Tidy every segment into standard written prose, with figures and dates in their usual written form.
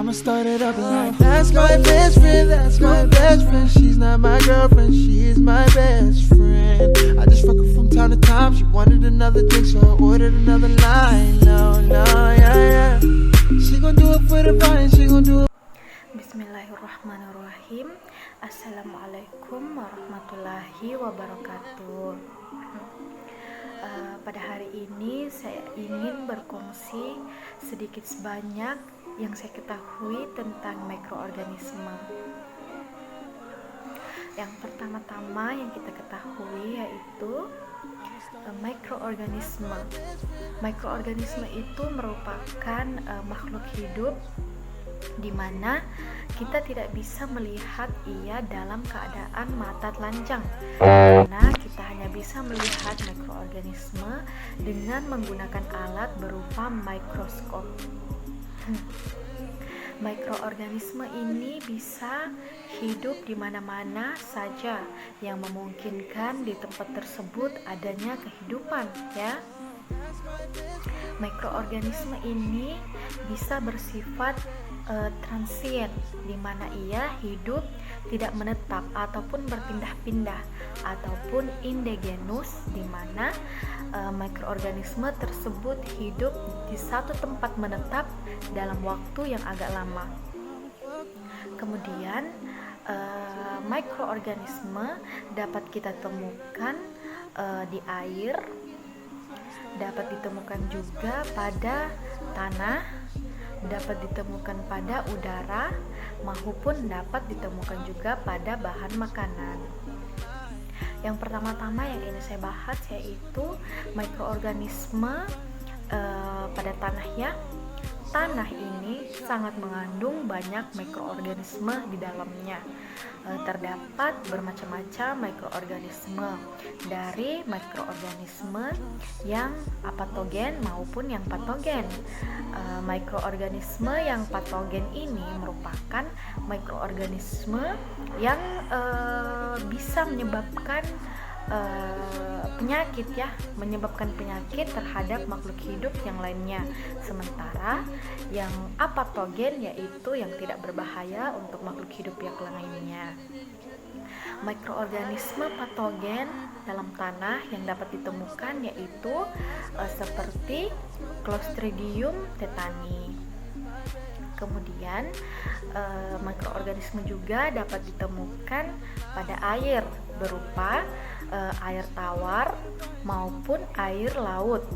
I'ma start it up like that's my best friend, that's my best friend. She's not my girlfriend, she is my best friend. I just fuck her from time to time. She wanted another drink, so I ordered another line. No, no, yeah, yeah. She gon' do it for the vibe, she gon' do it. Bismillahirrahmanirrahim. Assalamualaikum warahmatullahi wabarakatuh. Pada hari ini saya ingin berkongsi sedikit sebanyak yang saya ketahui tentang mikroorganisme. Yang pertama-tama yang kita ketahui yaitu mikroorganisme. Mikroorganisme itu merupakan makhluk hidup di mana kita tidak bisa melihat ia dalam keadaan mata telanjang, karena kita hanya bisa melihat mikroorganisme dengan menggunakan alat berupa mikroskop. Mikroorganisme ini bisa hidup di mana-mana saja yang memungkinkan di tempat tersebut adanya kehidupan, ya. Mikroorganisme ini bisa bersifat transient, di mana ia hidup tidak menetap ataupun berpindah-pindah, ataupun endogenus, di mana mikroorganisme tersebut hidup di satu tempat menetap dalam waktu yang agak lama. Kemudian mikroorganisme dapat kita temukan di air, dapat ditemukan juga pada tanah, dapat ditemukan pada udara, maupun dapat ditemukan juga pada bahan makanan. Yang pertama-tama yang ingin saya bahas yaitu mikroorganisme pada tanah, ya. Tanah ini sangat mengandung banyak mikroorganisme di dalamnya. Terdapat bermacam-macam mikroorganisme, dari mikroorganisme yang apatogen maupun yang patogen. Mikroorganisme yang patogen ini merupakan mikroorganisme yang bisa menyebabkan penyakit, ya, menyebabkan penyakit terhadap makhluk hidup yang lainnya. Sementara yang apatogen yaitu yang tidak berbahaya untuk makhluk hidup yang lainnya. Mikroorganisme patogen dalam tanah yang dapat ditemukan yaitu seperti Clostridium tetani. Kemudian mikroorganisme juga dapat ditemukan pada air berupa air tawar maupun air laut.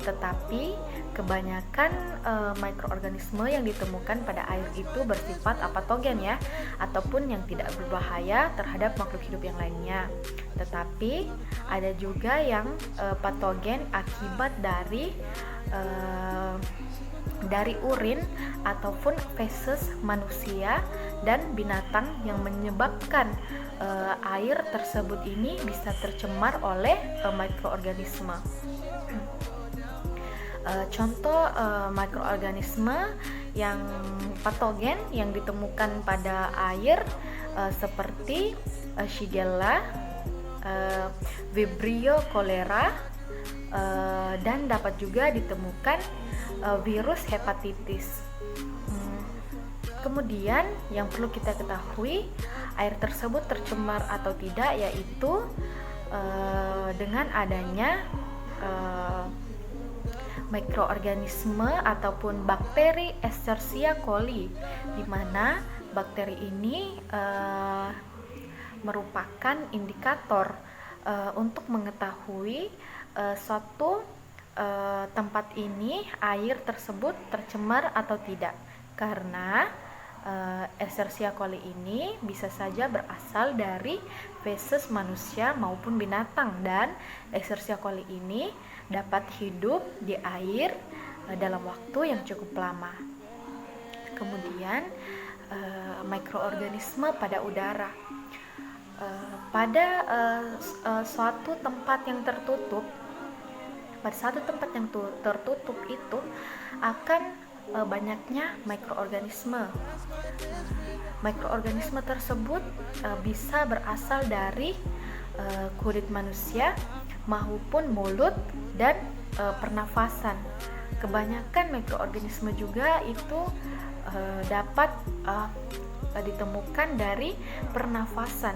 Tetapi kebanyakan mikroorganisme yang ditemukan pada air itu bersifat apatogen, ya, ataupun yang tidak berbahaya terhadap makhluk hidup yang lainnya. Tetapi ada juga yang patogen akibat dari urin ataupun feses manusia dan binatang yang menyebabkan air tersebut ini bisa tercemar oleh mikroorganisme. Contoh mikroorganisme yang patogen yang ditemukan pada air seperti Shigella, Vibrio cholera, dan dapat juga ditemukan virus hepatitis. Kemudian yang perlu kita ketahui, air tersebut tercemar atau tidak yaitu dengan adanya mikroorganisme ataupun bakteri Escherichia coli, di mana bakteri ini merupakan indikator untuk mengetahui suatu tempat ini air tersebut tercemar atau tidak, karena Escherichia coli ini bisa saja berasal dari feses manusia maupun binatang, dan Escherichia coli ini dapat hidup di air dalam waktu yang cukup lama. Kemudian mikroorganisme pada udara. Pada suatu tempat yang tertutup, itu akan banyaknya mikroorganisme. Mikroorganisme tersebut bisa berasal dari kulit manusia maupun mulut dan pernafasan. Kebanyakan mikroorganisme juga itu dapat ditemukan dari pernafasan,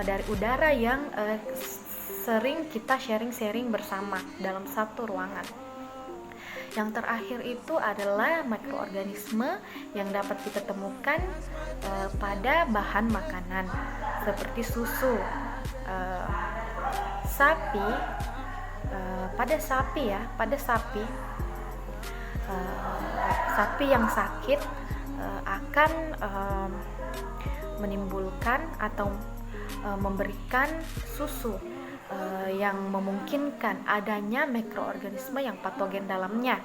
dari udara yang sering kita sharing bersama dalam satu ruangan. Yang terakhir itu adalah mikroorganisme yang dapat kita temukan pada bahan makanan seperti susu, sapi. Pada sapi yang sakit akan menimbulkan atau memberikan susu yang memungkinkan adanya mikroorganisme yang patogen dalamnya.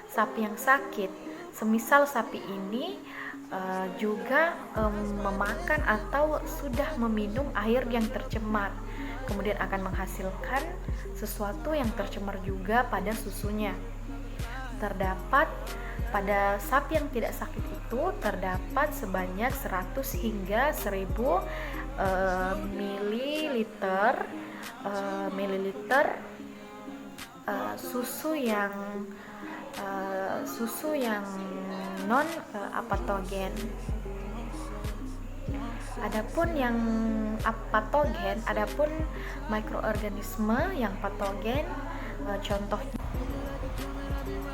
Sapi yang sakit, semisal sapi ini juga memakan atau sudah meminum air yang tercemar, kemudian akan menghasilkan sesuatu yang tercemar juga pada susunya. Terdapat pada sapi yang tidak sakit itu terdapat sebanyak 100 hingga 1000 mililiter susu yang non apatogen. Adapun yang apatogen, adapun mikroorganisme yang patogen, contohnya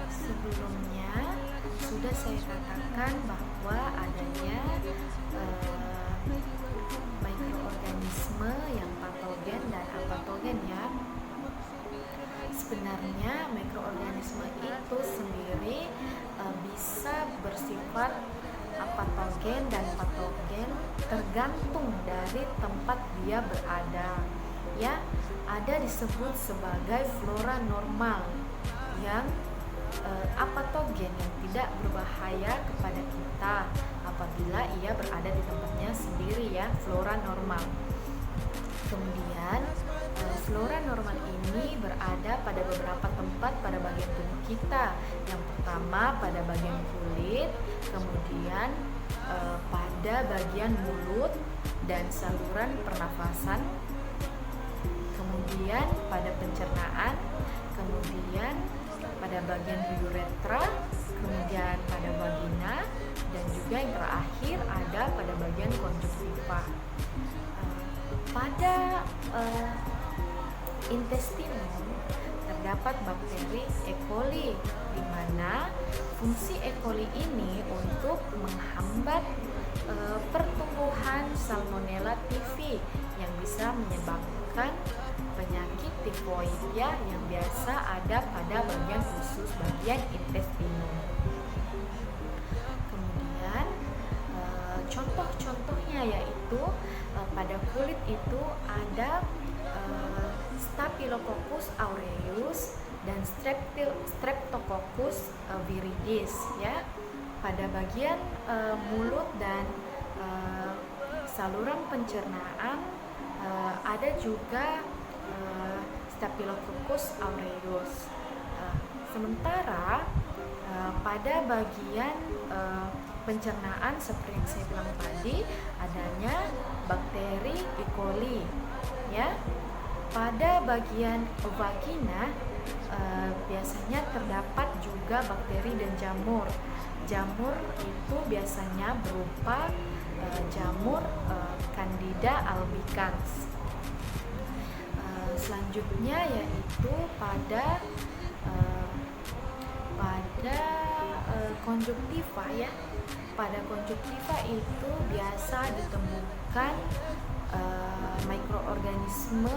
sebelumnya sudah saya katakan bahwa adanya mikroorganisme yang patogen dan apatogen ya. Sebenarnya mikroorganisme itu sendiri bisa bersifat apatogen dan patogen tergantung dari tempat dia berada. Ya, ada disebut sebagai flora normal yang apatogen yang tidak berbahaya kepada kita apabila ia berada di tempatnya sendiri ya, flora normal. Kemudian flora normal ini berada pada beberapa tempat pada bagian tubuh kita. Yang pertama pada bagian kulit, kemudian pada bagian mulut dan saluran pernafasan, kemudian pada pencernaan, kemudian pada bagian uretra, kemudian pada vagina, dan juga yang terakhir ada pada bagian konjungtiva. Pada intestinum terdapat bakteri E. coli, di mana fungsi E. coli ini untuk menghambat pertumbuhan Salmonella typhi yang bisa menyebabkan penyakit tifoid ya, yang biasa ada pada bagian khusus bagian intestinum. Kemudian contoh-contohnya yaitu pada kulit itu ada Staphylococcus aureus dan Streptococcus viridis ya. Pada bagian mulut dan saluran pencernaan ada juga Staphylococcus aureus. Sementara pada bagian pencernaan seperti yang saya bilang tadi adanya bakteri E. coli ya. Pada bagian vagina biasanya terdapat juga bakteri dan jamur. Jamur itu biasanya berupa jamur Candida albicans. Selanjutnya yaitu pada konjungtiva ya. Pada konjungtiva itu biasa ditemukan mikroorganisme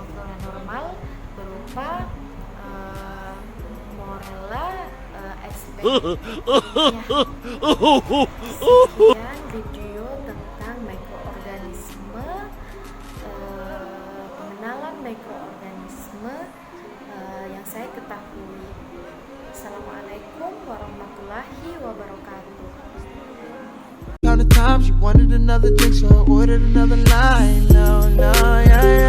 flora normal berupa Morella sp. Sekian video tentang mikroorganisme, pengenalan mikroorganisme yang saya ketahui. Assalamualaikum warahmatullahi wabarakatuh. Counting times, she wanted another drink, so I ordered another line. No, yeah, yeah.